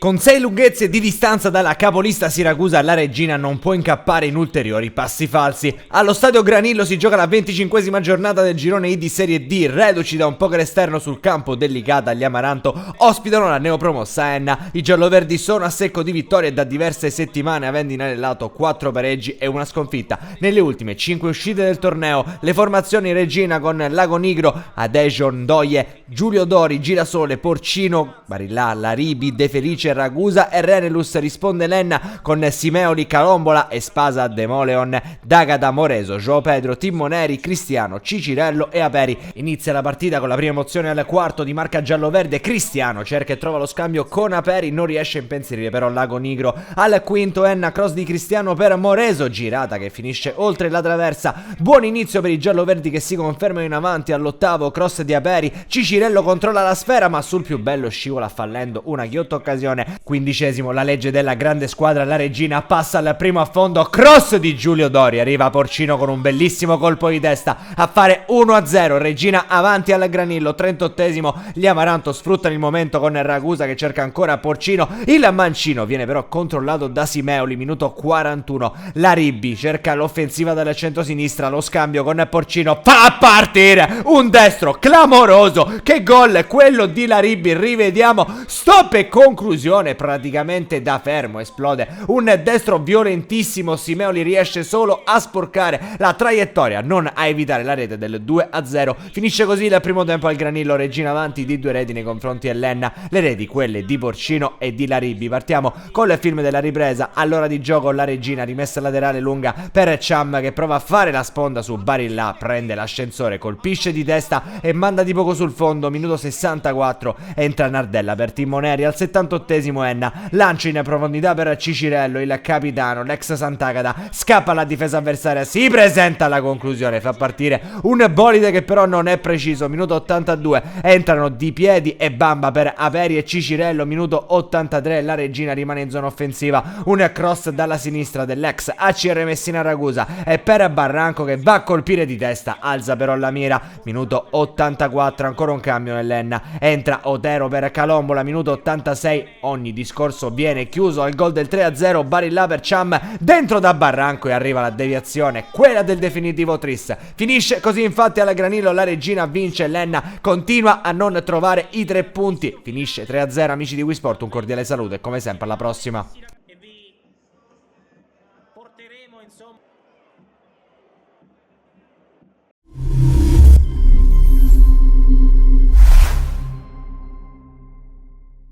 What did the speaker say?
Con 6 lunghezze di distanza dalla capolista Siracusa, la Regina non può incappare in ulteriori passi falsi. Allo stadio Granillo si gioca la 25esima giornata del girone I di Serie D. Reduci da un poker esterno sul campo delicata, gli Amaranto ospitano la neopromossa Enna. I gialloverdi sono a secco di vittorie da diverse settimane, avendo inellato 4 pareggi e una sconfitta nelle ultime 5 uscite del torneo. Le formazioni Regina con Lago Nigro, Adejo, Ndoye, Giulio Dori, Girasole, Porcino, Barillà, Laribi, De Felice, Ragusa e Renelus. Risponde Lenna con Simeoli, Calombola, Espasa, Demoleon, D'Agata, Moreso, João Pedro, Timmoneri, Cristiano, Cicirello e Aperi. Inizia la partita con la prima emozione al quarto di marca gialloverde. Cristiano cerca e trova lo scambio con Aperi, non riesce a impensierire però Lago Nigro. Al quinto Enna, cross di Cristiano per Moreso, girata che finisce oltre la traversa. Buon inizio per i gialloverdi che si confermano in avanti. All'ottavo cross di Aperi, Cicirello controlla la sfera ma sul più bello scivola fallendo una ghiotta occasione. Quindicesimo, la legge della grande squadra, la Regina passa al primo affondo, cross di Giulio Dori, arriva Porcino con un bellissimo colpo di testa a fare 1-0, Regina avanti al Granillo. 38esimo, gli Amaranto sfruttano il momento con Ragusa che cerca ancora Porcino, il mancino viene però controllato da Simeoli. Minuto 41, la Ribbi cerca l'offensiva dal centro-sinistra, lo scambio con Porcino, fa partire un destro clamoroso. Che gol quello di la Ribbi, rivediamo, stop e conclusione praticamente da fermo, esplode un destro violentissimo. Simeoli riesce solo a sporcare la traiettoria, non a evitare la rete del 2-0. Finisce così il primo tempo al Granillo, Regina avanti di 2 reti nei confronti dell'Enna, le reti quelle di Porcino e di Laribbi. Partiamo con il film della ripresa. All'ora di gioco la Regina, rimessa laterale lunga per Cham che prova a fare la sponda su Barillà, prende l'ascensore, colpisce di testa e manda di poco sul fondo. Minuto 64, entra Nardella per Timmoneri. Al 78esimo Enna lancia in profondità per Cicirello, il capitano, l'ex Sant'Agata scappa alla difesa avversaria, si presenta alla conclusione, fa partire un bolide che però non è preciso. Minuto 82, entrano Di Piedi e Bamba per Aperi e Cicirello. Minuto 83, la Regina rimane in zona offensiva, un cross dalla sinistra dell'ex ACR Messina Ragusa e per Barranco che va a colpire di testa, alza però la mira. Minuto 84, ancora un cambio nell'Enna, entra Otero per Calombola. Minuto 86, ogni discorso viene chiuso al gol del 3-0, Barillà per Cham, dentro da Barranco e arriva la deviazione, quella del definitivo tris. Finisce così infatti alla Granillo, la Regina vince, l'Enna continua a non trovare i 3 punti. Finisce 3-0, amici di Wisport, un cordiale saluto e come sempre alla prossima.